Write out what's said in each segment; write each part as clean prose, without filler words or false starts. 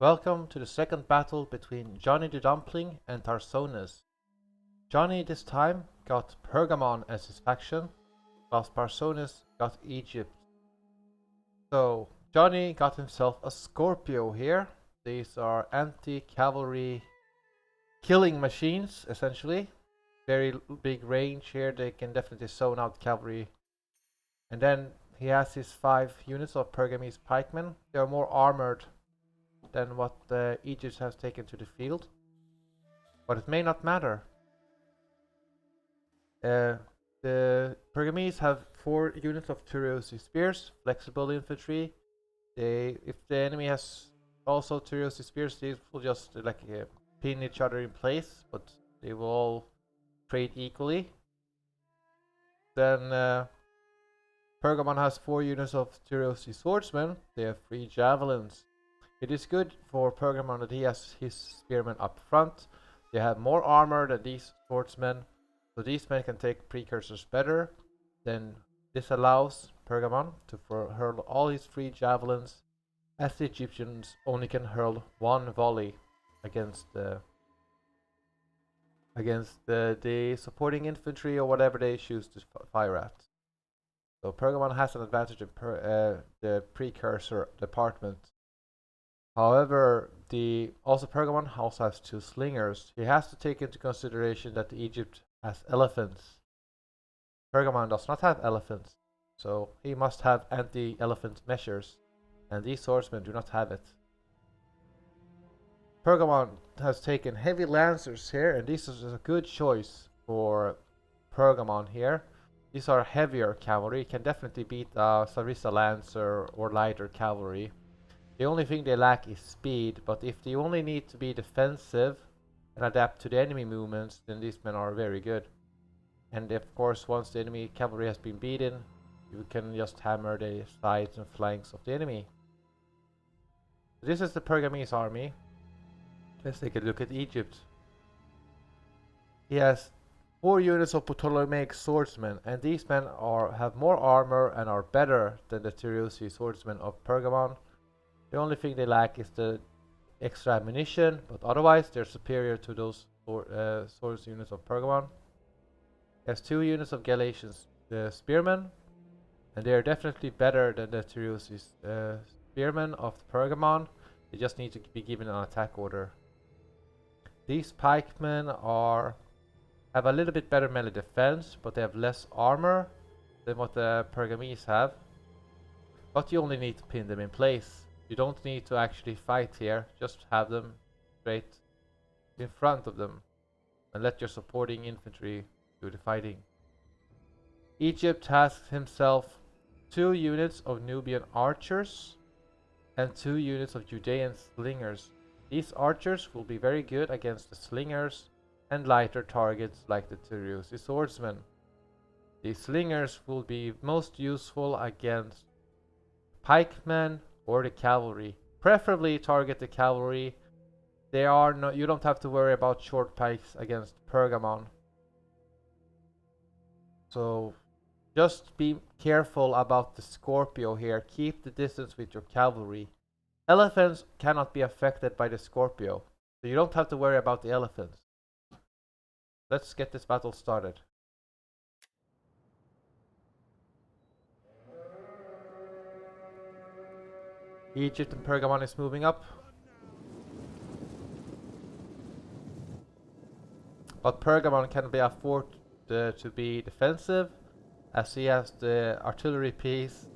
Welcome to the second battle between Johnny the Dumpling and Tarsonis. Johnny this time got Pergamon as his faction, whilst Tarsonis got Egypt. So Johnny got himself a Scorpio here. These are anti-cavalry killing machines, essentially. Very big range here, they can definitely zone out cavalry. And then he has his 5 units of Pergamese pikemen. They are more armored than what Egypt has taken to the field. But it may not matter. The Pergamese have 4 units of Tarsonis spears, flexible infantry. If the enemy has also Tarsonis spears, they will just pin each other in place, but they will all trade equally. Then Pergamon has 4 units of Tarsonis swordsmen. They have 3 javelins. It is good for Pergamon that he has his spearmen up front. They have more armor than these swordsmen, so these men can take precursors better. Then this allows Pergamon to hurl all his 3 javelins, as the Egyptians only can hurl 1 volley against the supporting infantry or whatever they choose to fire at. So Pergamon has an advantage in the precursor department. However, Pergamon also has 2 slingers. He has to take into consideration that Egypt has elephants. Pergamon does not have elephants, so he must have anti-elephant measures, and these swordsmen do not have it. Pergamon has taken heavy lancers here, and this is a good choice for Pergamon here. These are heavier cavalry, can definitely beat a Sarissa lancer or lighter cavalry. The only thing they lack is speed, but if they only need to be defensive and adapt to the enemy movements, then these men are very good. And of course, once the enemy cavalry has been beaten, you can just hammer the sides and flanks of the enemy. This is the Pergamese army. Let's take a look at Egypt. He has 4 units of Ptolemaic swordsmen, and these men have more armor and are better than the Tarsonis swordsmen of Pergamon. The only thing they lack is the extra ammunition, but otherwise they're superior to those swords units of Pergamon. He has 2 units of Galatian spearmen, and they are definitely better than the Tarsonis spearmen of Pergamon. They just need to be given an attack order. These pikemen have a little bit better melee defense, but they have less armor than what the Pergamese have. But you only need to pin them in place. You don't need to actually fight here, just have them straight in front of them and let your supporting infantry do the fighting. Egypt has himself 2 units of Nubian archers and 2 units of Judean slingers. These archers will be very good against the slingers and lighter targets like the Tarsonis swordsmen. These slingers will be most useful against pikemen or the cavalry. Preferably target the cavalry. You don't have to worry about short pikes against Pergamon. So just be careful about the Scorpio here. Keep the distance with your cavalry. Elephants cannot be affected by the Scorpio, so you don't have to worry about the elephants. Let's get this battle started. Egypt and Pergamon is moving up. But Pergamon can be afforded to be defensive, as he has the artillery piece,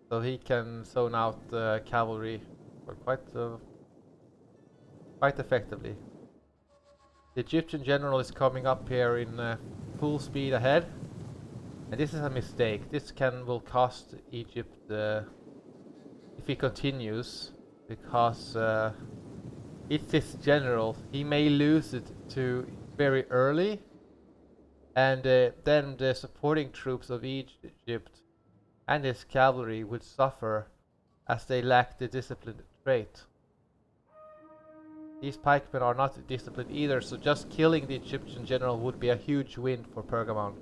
so he can zone out the cavalry for quite effectively. The Egyptian general is coming up here in full speed ahead, and this is a mistake. This will cost Egypt if he continues, because it's his general. He may lose it to very early, and then the supporting troops of Egypt and his cavalry would suffer as they lack the disciplined trait. These pikemen are not disciplined either, so just killing the Egyptian general would be a huge win for Pergamon.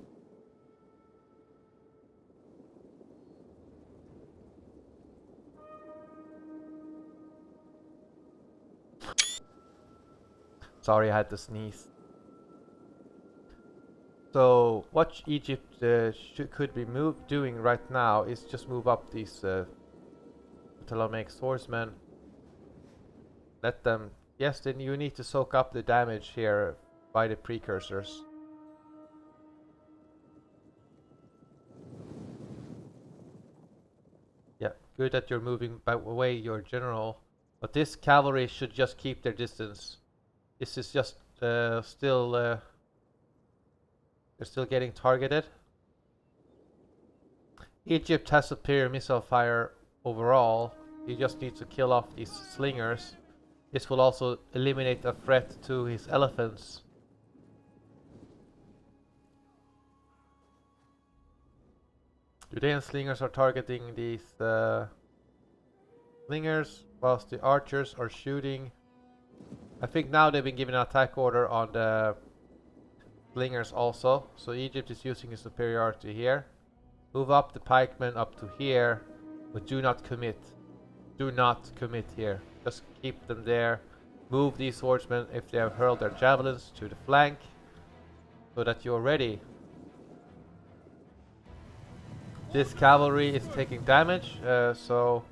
Sorry, I had to sneeze. So what Egypt could be doing right now is just move up these Ptolemaic swordsmen. Let them... Yes, then you need to soak up the damage here by the precursors. Yeah, good that you're moving away your general. But this cavalry should just keep their distance. This is just still... they're still getting targeted. Egypt has superior missile fire overall. He just needs to kill off these slingers. This will also eliminate a threat to his elephants. Judean slingers are targeting these slingers, whilst the archers are shooting. I think now they've been given an attack order on the slingers also, so Egypt is using his superiority here. Move up the pikemen up to here, but do not commit. Do not commit here. Just keep them there. Move these swordsmen if they have hurled their javelins to the flank, so that you're ready. This cavalry is taking damage, so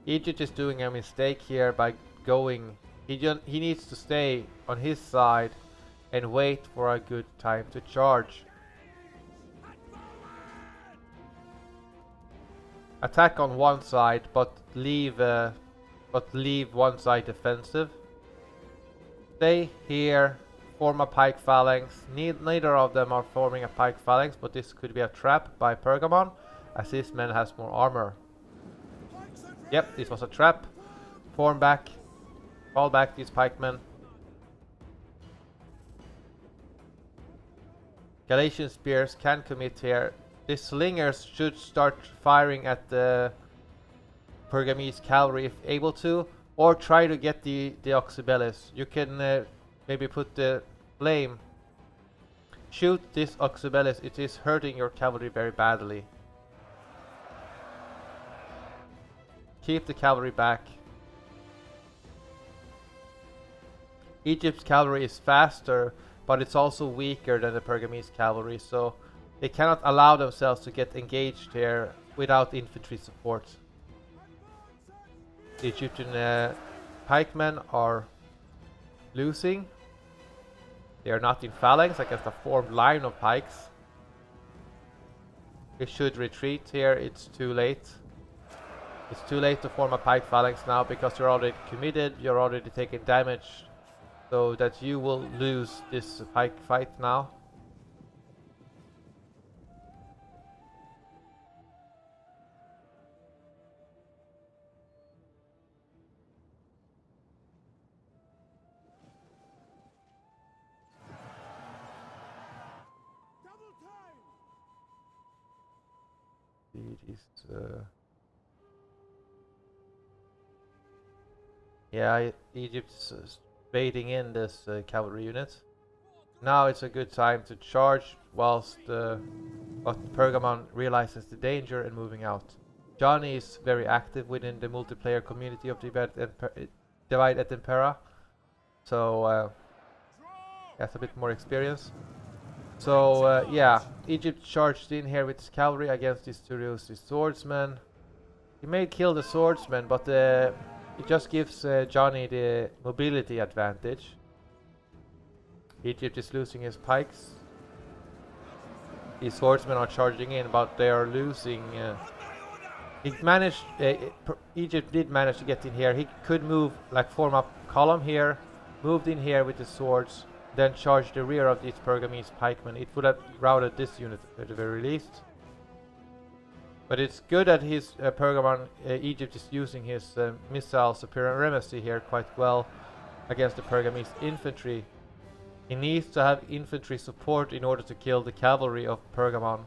Egypt is doing a mistake here by going... He needs to stay on his side and wait for a good time to charge. Attack on one side, but leave one side defensive. Stay here, form a pike phalanx. Neither of them are forming a pike phalanx, but this could be a trap by Pergamon, as this man has more armor. Yep, this was a trap. Form back. Fall back these pikemen. Galatian spears can commit here. The slingers should start firing at the Pergamese cavalry if able to, or try to get the Oxybelis. You can maybe put the flame. Shoot this Oxybelis, it is hurting your cavalry very badly. Keep the cavalry back. Egypt's cavalry is faster, but it's also weaker than the Pergamese cavalry, so they cannot allow themselves to get engaged here without infantry support. The Egyptian pikemen are losing. They are not in phalanx against a formed line of pikes. They should retreat here, it's too late. It's too late to form a pike phalanx now because you're already committed, you're already taking damage. So that you will lose this pike fight now. Yeah, Egypt's baiting in this cavalry unit. Now it's a good time to charge whilst Pergamon realizes the danger and moving out. Johnny is very active within the multiplayer community of Divide et Impera, so he has a bit more experience. So yeah, Egypt charged in here with his cavalry against these Tarsonis swordsmen. He may kill the swordsman, but it just gives Johnny the mobility advantage. Egypt is losing his pikes. These swordsmen are charging in, but they are losing. Egypt did manage to get in here. He could move, like form up column here, moved in here with the swords, then charge the rear of these Pergamese pikemen. It would have routed this unit at the very least. But it's good that his Pergamon, Egypt is using his missile supremacy here quite well against the Pergamese infantry. He needs to have infantry support in order to kill the cavalry of Pergamon.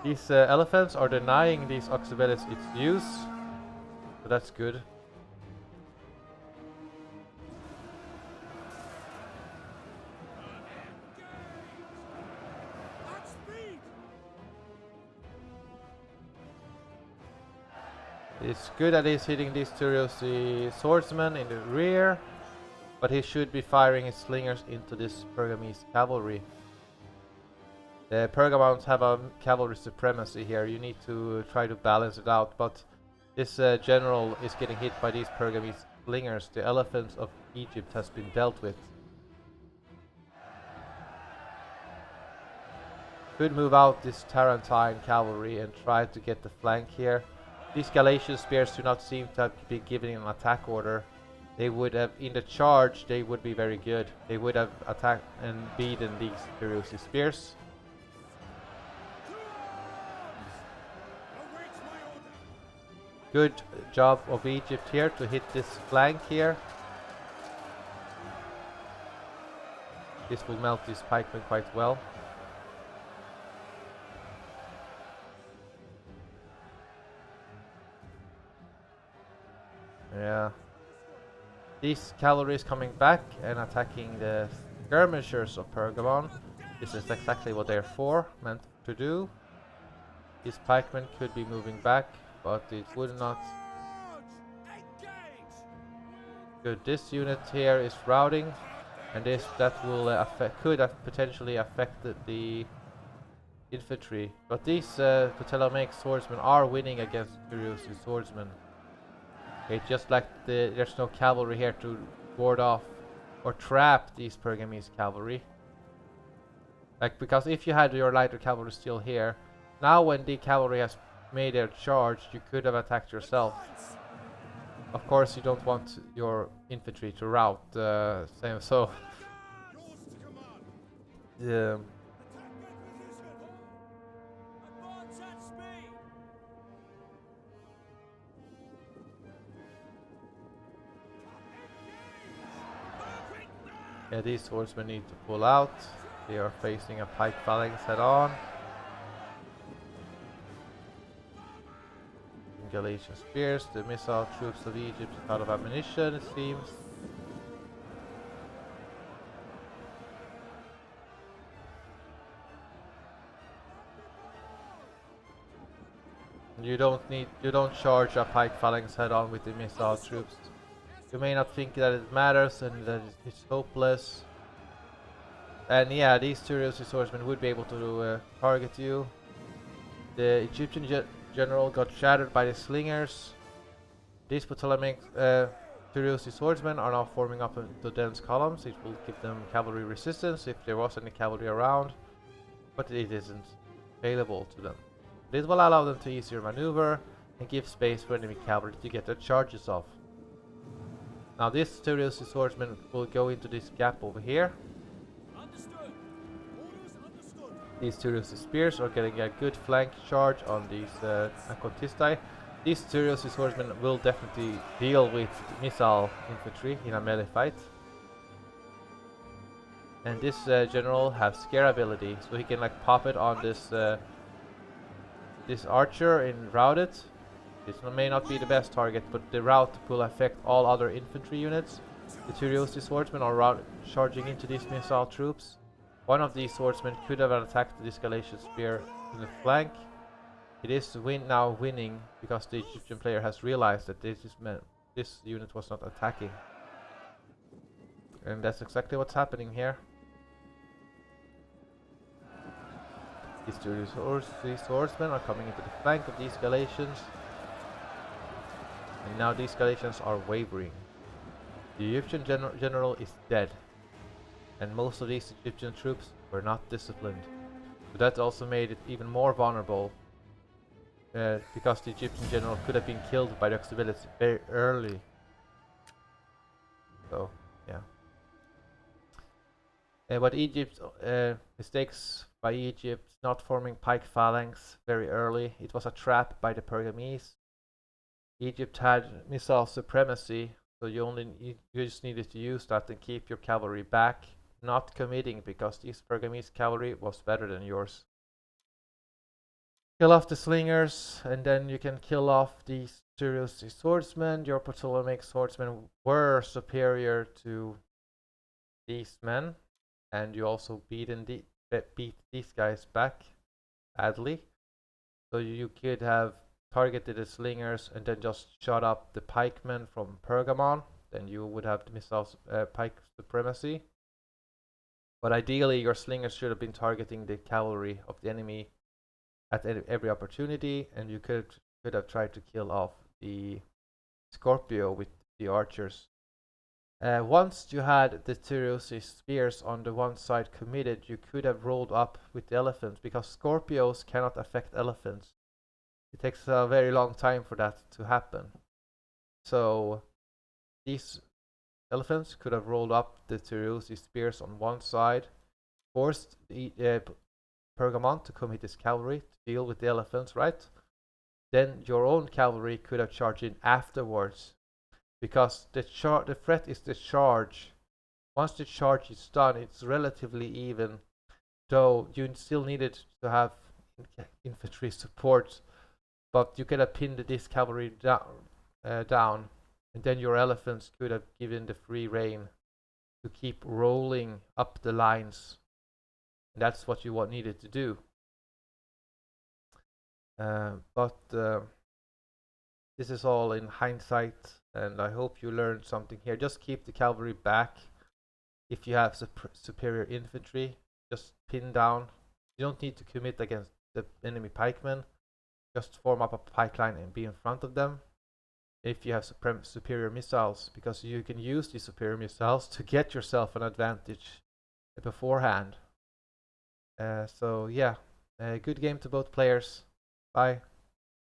These elephants are denying these Oxybelis its use, so that's good. It's good that he's hitting these Tarsonis swordsmen in the rear. but he should be firing his slingers into this Pergamese cavalry. The Pergamons have a cavalry supremacy here. You need to try to balance it out, but this general is getting hit by these Pergamese slingers. The elephants of Egypt has been dealt with. Could move out this Tarantine cavalry and try to get the flank here. These Galatian spears do not seem to be given an attack order. They would have, in the charge, they would be very good. They would have attacked and beaten these Jerusalem spears. Good job of Egypt here to hit this flank here. This will melt these pikemen quite well. Yeah. These cavalry is coming back and attacking the skirmishers of Pergamon. This is exactly what they're meant to do. These pikemen could be moving back, but it would not. Good. This unit here is routing, and that will could potentially affect the infantry. But these Ptolemaic swordsmen are winning against Jerusalem swordsmen. Okay, just like there's no cavalry here to ward off or trap these Pergamese cavalry. Like, because if you had your lighter cavalry still here, now when the cavalry has made their charge, you could have attacked yourself. Of course, you don't want your infantry to rout same, so yeah, these swordsmen need to pull out. They are facing a pike phalanx head on. Galatian spears. The missile troops of Egypt is out of ammunition, it seems. You don't charge a pike phalanx head on with the missile troops. You may not think that it matters and that it's hopeless. And yeah, these two swordsmen would be able to target you. The Egyptian general got shattered by the slingers. These Ptolemaic Tyrusi swordsmen are now forming up into dense columns. It will give them cavalry resistance if there was any cavalry around, but it isn't available to them. This will allow them to easier maneuver and give space for enemy cavalry to get their charges off. Now this Tyrusi swordsman will go into this gap over here. These Tyrusi spears are getting a good flank charge on these Akontistai. These Tyrusi swordsmen will definitely deal with missile infantry in a melee fight. And this general has scare ability, so he can like pop it on this this archer and rout it. This may not be the best target, but the rout will affect all other infantry units. The Tyrusi swordsmen are charging into these missile troops. One of these swordsmen could have attacked this Galatian spear in the flank. It is now winning because the Egyptian player has realized that this unit was not attacking. And that's exactly what's happening here. These swordsmen are coming into the flank of these Galatians. And now these Galatians are wavering. The Egyptian general is dead. And most of these Egyptian troops were not disciplined. So that also made it even more vulnerable. Because the Egyptian general could have been killed by the Oxybilites very early. So, yeah. But Egypt, mistakes by Egypt not forming pike phalanx very early. It was a trap by the Pergamese. Egypt had missile supremacy, so you just needed to use that and keep your cavalry back, not committing because this Pergamese cavalry was better than yours. Kill off the slingers, and then you can kill off these Tyrusi swordsmen. Your Ptolemaic swordsmen were superior to these men, and you also beat these guys back badly. So you could have targeted the slingers and then just shot up the pikemen from Pergamon. then you would have the missile pike supremacy. But ideally, your slingers should have been targeting the cavalry of the enemy at every opportunity, and you could have tried to kill off the Scorpio with the archers. Once you had the Tarsonis spears on the one side committed, you could have rolled up with the elephants, because Scorpios cannot affect elephants. It takes a very long time for that to happen. So these elephants could have rolled up the Tarsonis spears on one side, forced the Pergamon to commit his cavalry to deal with the elephants, right? Then your own cavalry could have charged in afterwards, because the threat is the charge. Once the charge is done, it's relatively even, though you still needed to have infantry support, but you could have pinned this cavalry down, and then your elephants could have given the free rein to keep rolling up the lines. And that's what you needed to do. But this is all in hindsight, and I hope you learned something here. Just keep the cavalry back. If you have superior infantry, just pin down. You don't need to commit against the enemy pikemen. Just form up a pike line and be in front of them. If you have superior missiles, because you can use these superior missiles to get yourself an advantage beforehand. So yeah, good game to both players. Bye.